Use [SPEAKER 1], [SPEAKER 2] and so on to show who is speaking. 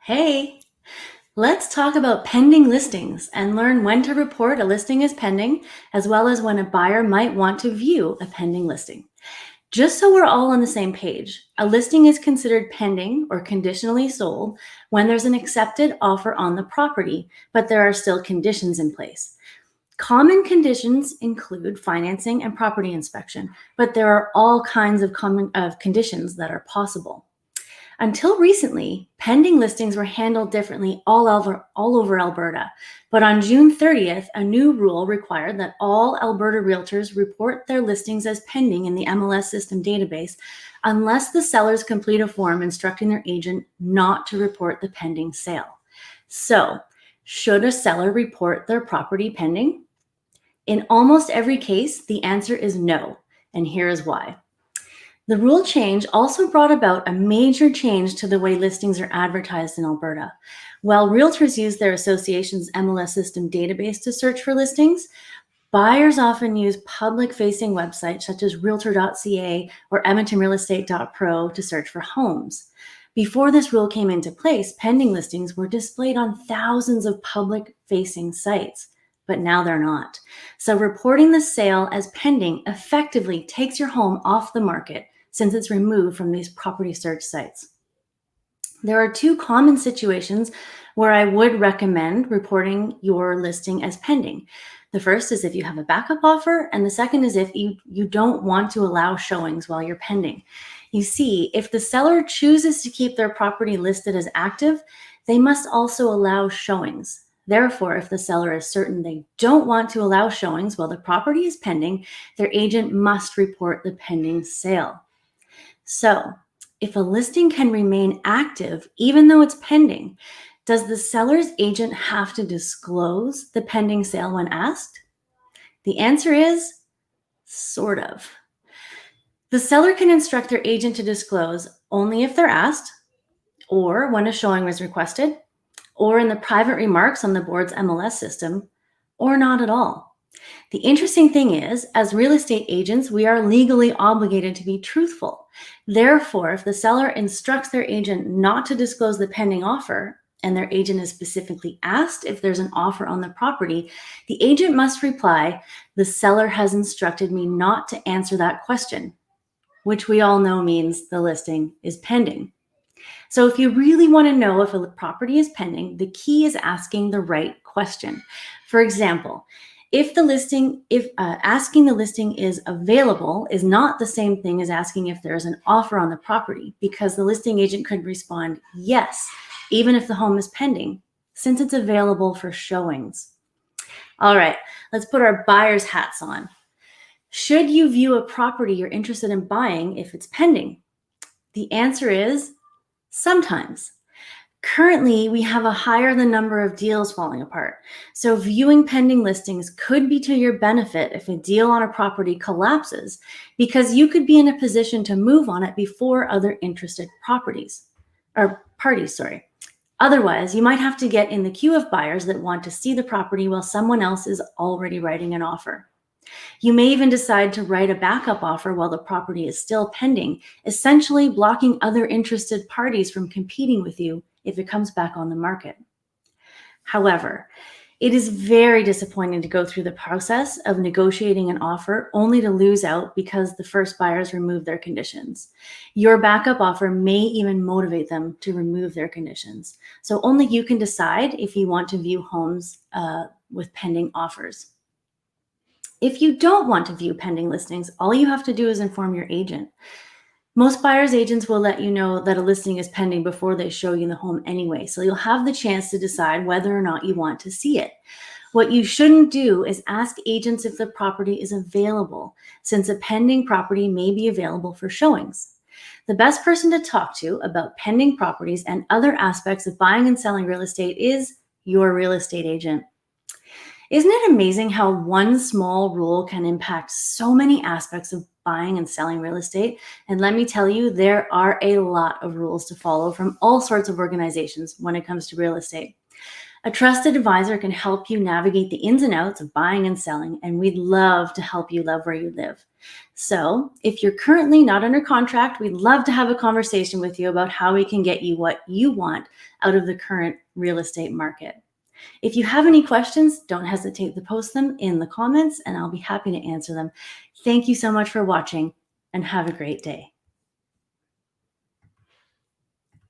[SPEAKER 1] Hey, let's talk about pending listings and learn when to report a listing as pending, as well as when a buyer might want to view a pending listing. Just so we're all on the same page, a listing is considered pending or conditionally sold when there's an accepted offer on the property, but there are still conditions in place. Common conditions include financing and property inspection, but there are all kinds of conditions that are possible. Until recently, pending listings were handled differently all over Alberta. But on June 30th, a new rule required that all Alberta realtors report their listings as pending in the MLS system database unless the sellers complete a form instructing their agent not to report the pending sale. So, should a seller report their property pending? In almost every case, the answer is no, and here is why. The rule change also brought about a major change to the way listings are advertised in Alberta. While realtors use their association's MLS system database to search for listings, buyers often use public-facing websites such as realtor.ca or edmontonrealestate.pro to search for homes. Before this rule came into place, pending listings were displayed on thousands of public-facing sites, but now they're not. So reporting the sale as pending effectively takes your home off the market since it's removed from these property search sites. There are two common situations where I would recommend reporting your listing as pending. The first is if you have a backup offer, and the second is if you don't want to allow showings while you're pending. You see, if the seller chooses to keep their property listed as active, they must also allow showings. Therefore, if the seller is certain they don't want to allow showings while the property is pending, their agent must report the pending sale. So, if a listing can remain active even though it's pending, does the seller's agent have to disclose the pending sale when asked? The answer is sort of. The seller can instruct their agent to disclose only if they're asked, or when a showing was requested, or in the private remarks on the board's MLS system, or not at all. The interesting thing is, as real estate agents, we are legally obligated to be truthful. Therefore, if the seller instructs their agent not to disclose the pending offer, and their agent is specifically asked if there's an offer on the property, the agent must reply, "The seller has instructed me not to answer that question," which we all know means the listing is pending. So if you really want to know if a property is pending, the key is asking the right question. For example, if asking the listing is available is not the same thing as asking if there's an offer on the property, because the listing agent could respond yes, even if the home is pending, since it's available for showings. All right, let's put our buyer's hats on. Should you view a property you're interested in buying if it's pending? The answer is sometimes. Currently, we have a higher than number of deals falling apart. So viewing pending listings could be to your benefit if a deal on a property collapses, because you could be in a position to move on it before other interested parties. Otherwise, you might have to get in the queue of buyers that want to see the property while someone else is already writing an offer. You may even decide to write a backup offer while the property is still pending, essentially blocking other interested parties from competing with you if it comes back on the market. However, it is very disappointing to go through the process of negotiating an offer only to lose out because the first buyers removed their conditions. Your backup offer may even motivate them to remove their conditions. So only you can decide if you want to view homes with pending offers. If you don't want to view pending listings, all you have to do is inform your agent. Most buyers' agents will let you know that a listing is pending before they show you the home anyway, so you'll have the chance to decide whether or not you want to see it. What you shouldn't do is ask agents if the property is available, since a pending property may be available for showings. The best person to talk to about pending properties and other aspects of buying and selling real estate is your real estate agent. Isn't it amazing how one small rule can impact so many aspects of buying and selling real estate? And let me tell you, there are a lot of rules to follow from all sorts of organizations when it comes to real estate. A trusted advisor can help you navigate the ins and outs of buying and selling, and we'd love to help you love where you live. So, if you're currently not under contract, we'd love to have a conversation with you about how we can get you what you want out of the current real estate market. If you have any questions, don't hesitate to post them in the comments and I'll be happy to answer them. Thank you so much for watching and have a great day.